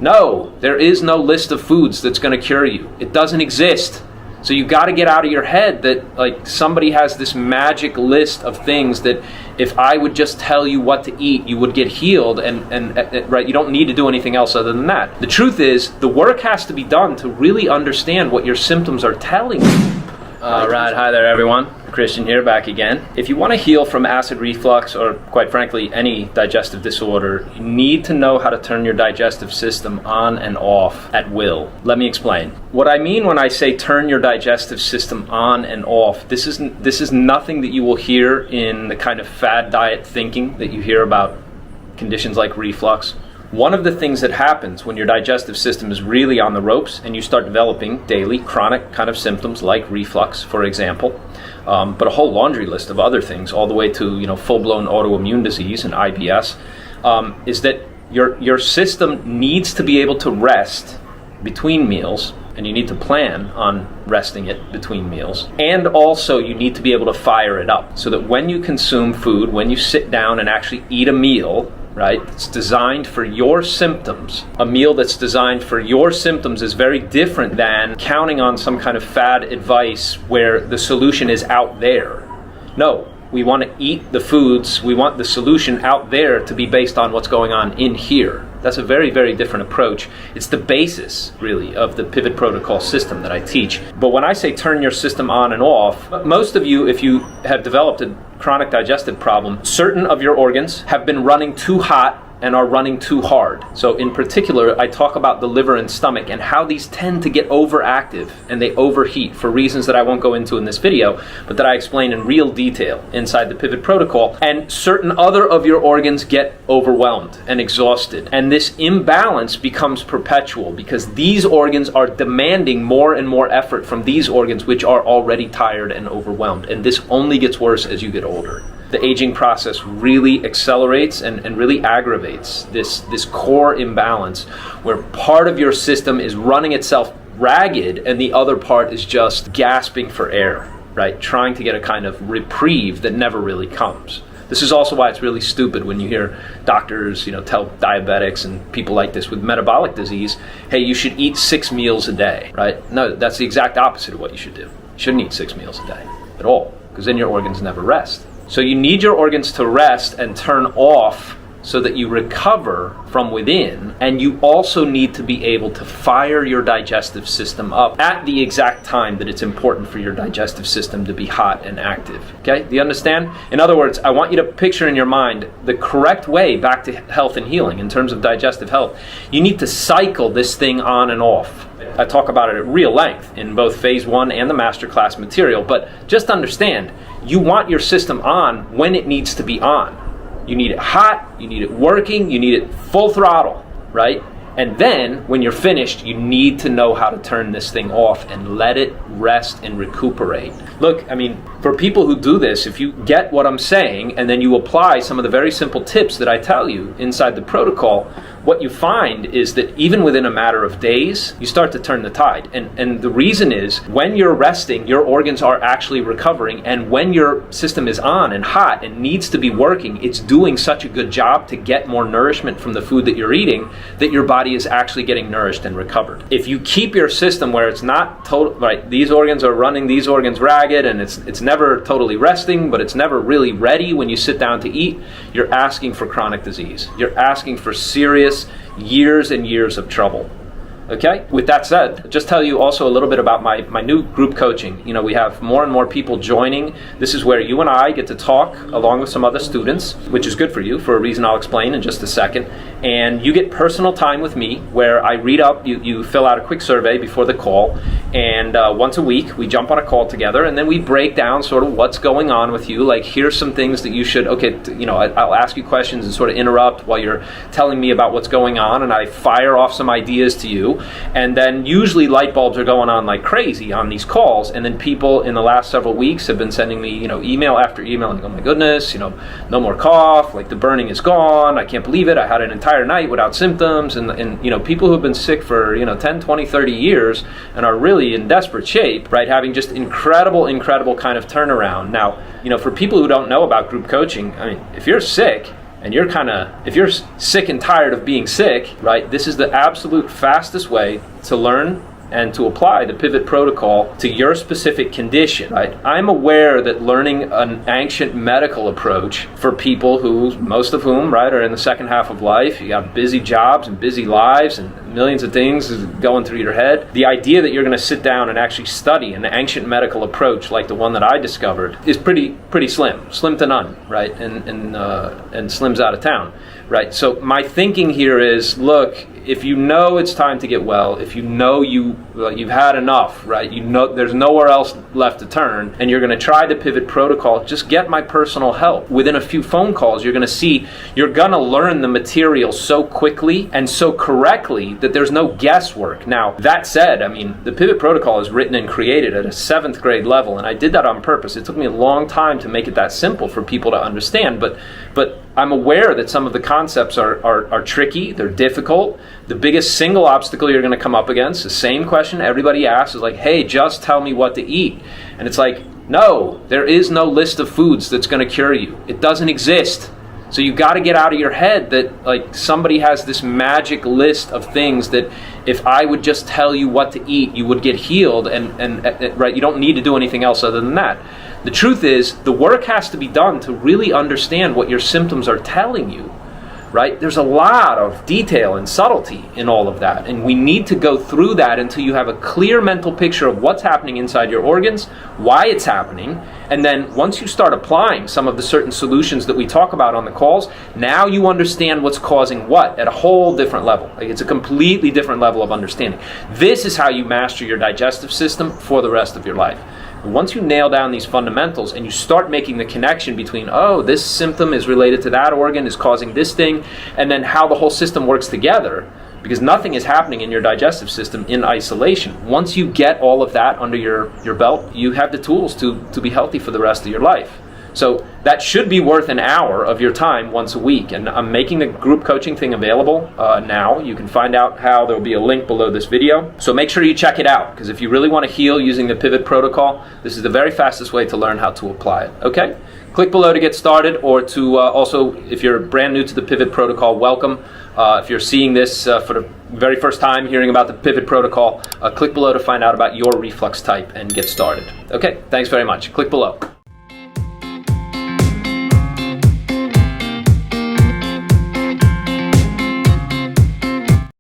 No, there is no list of foods that's going to cure you. It doesn't exist. So you got to get out of your head that like somebody has this magic list of things that if I would just tell you what to eat, you would get healed, and right, you don't need to do anything else other than that. The truth is, the work has to be done to really understand what your symptoms are telling you. Right, hi there everyone. Christian here, back again. If you want to heal from acid reflux, or quite frankly any digestive disorder, you need to know how to turn your digestive system on and off at will. Let me explain. What I mean when I say turn your digestive system on and off, this is nothing that you will hear in the kind of fad diet thinking that you hear about conditions like reflux. One of the things that happens when your digestive system is really on the ropes and you start developing daily chronic kind of symptoms like reflux, for example, but a whole laundry list of other things, all the way to full-blown autoimmune disease and IBS, is that your system needs to be able to rest between meals, and you need to plan on resting it between meals. And also you need to be able to fire it up so that when you consume food, when you sit down and actually eat a meal, right, it's designed for your symptoms. A meal that's designed for your symptoms is very different than counting on some kind of fad advice where the solution is out there. No, we want to eat the foods, we want the solution out there to be based on what's going on in here. That's a very, very different approach. It's the basis, really, of the pivot protocol system that I teach. But when I say turn your system on and off, most of you, if you have developed a chronic digestive problem, certain of your organs have been running too hot and are running too hard. So in particular, I talk about the liver and stomach and how these tend to get overactive and they overheat for reasons that I won't go into in this video, but that I explain in real detail inside the pivot protocol. And certain other of your organs get overwhelmed and exhausted. And this imbalance becomes perpetual because these organs are demanding more and more effort from these organs which are already tired and overwhelmed. And this only gets worse as you get older. The aging process really accelerates and really aggravates this core imbalance where part of your system is running itself ragged and the other part is just gasping for air, right? Trying to get a kind of reprieve that never really comes. This is also why it's really stupid when you hear doctors, tell diabetics and people like this with metabolic disease, hey, you should eat 6 meals a day, right? No, that's the exact opposite of what you should do. You shouldn't eat 6 meals a day at all, because then your organs never rest. So you need your organs to rest and turn off so that you recover from within, and you also need to be able to fire your digestive system up at the exact time that it's important for your digestive system to be hot and active. Okay, do you understand? In other words, I want you to picture in your mind the correct way back to health and healing in terms of digestive health. You need to cycle this thing on and off. I talk about it at real length in both phase 1 and the masterclass material, but just understand, you want your system on when it needs to be on. You need it hot, you need it working, you need it full throttle, right? And then, when you're finished, you need to know how to turn this thing off and let it rest and recuperate. Look, for people who do this, if you get what I'm saying and then you apply some of the very simple tips that I tell you inside the protocol, what you find is that even within a matter of days, you start to turn the tide. And the reason is, when you're resting, your organs are actually recovering, and when your system is on and hot and needs to be working, it's doing such a good job to get more nourishment from the food that you're eating that your body is actually getting nourished and recovered. If you keep your system where it's not total, right, these organs are running these organs ragged, and it's never totally resting, but it's never really ready when you sit down to eat, you're asking for chronic disease. You're asking for serious years and years of trouble. Okay? With that said, just tell you also a little bit about my new group coaching. We have more and more people joining. This is where you and I get to talk along with some other students, which is good for you for a reason I'll explain in just a second. And you get personal time with me where I read up, you fill out a quick survey before the call, and once a week we jump on a call together and then we break down sort of what's going on with you. Like, here's some things that you should, I'll ask you questions and sort of interrupt while you're telling me about what's going on, and I fire off some ideas to you. And then usually light bulbs are going on like crazy on these calls, and then people in the last several weeks have been sending me, email after email, like, oh my goodness, no more cough, like the burning is gone, I can't believe it, I had an entire night without symptoms, and people who have been sick for 10, 20, 30 years and are really in desperate shape, right, having just incredible kind of turnaround. Now, for people who don't know about group coaching, if you're sick, and you're if you're sick and tired of being sick, right, this is the absolute fastest way to learn and to apply the pivot protocol to your specific condition, right? I'm aware that learning an ancient medical approach for people who, most of whom, right, are in the second half of life, you got busy jobs and busy lives and millions of things going through your head. The idea that you're going to sit down and actually study an ancient medical approach like the one that I discovered is pretty slim to none, right? And slim's out of town, right? So my thinking here is, look, if you know it's time to get well, if you know you've had enough, right? You know there's nowhere else left to turn, and you're going to try the pivot protocol, just get my personal help. Within a few phone calls, you're going to see, you're going to learn the material so quickly and so correctly that there's no guesswork. Now, that said, I mean, the pivot protocol is written and created at a 7th grade level, and I did that on purpose. It took me a long time to make it that simple for people to understand, but I'm aware that some of the concepts are tricky, they're difficult. The biggest single obstacle you're going to come up against, the same question everybody asks, is like, hey, just tell me what to eat. And it's like, no, there is no list of foods that's going to cure you. It doesn't exist. So you got to get out of your head that like somebody has this magic list of things that if I would just tell you what to eat, you would get healed, and right, you don't need to do anything else other than that. The truth is, the work has to be done to really understand what your symptoms are telling you, right? There's a lot of detail and subtlety in all of that, and we need to go through that until you have a clear mental picture of what's happening inside your organs, why it's happening, and then once you start applying some of the certain solutions that we talk about on the calls, now you understand what's causing what at a whole different level. Like, it's a completely different level of understanding. This is how you master your digestive system for the rest of your life. Once you nail down these fundamentals and you start making the connection between, oh, this symptom is related to that organ, is causing this thing, and then how the whole system works together, because nothing is happening in your digestive system in isolation. Once you get all of that under your belt, you have the tools to be healthy for the rest of your life. So that should be worth an hour of your time once a week. And I'm making the group coaching thing available now. You can find out how. There will be a link below this video. So make sure you check it out, because if you really want to heal using the pivot protocol, this is the very fastest way to learn how to apply it. Okay? Click below to get started, or to also, if you're brand new to the pivot protocol, welcome. If you're seeing this for the very first time, hearing about the pivot protocol, click below to find out about your reflux type and get started. Okay? Thanks very much. Click below.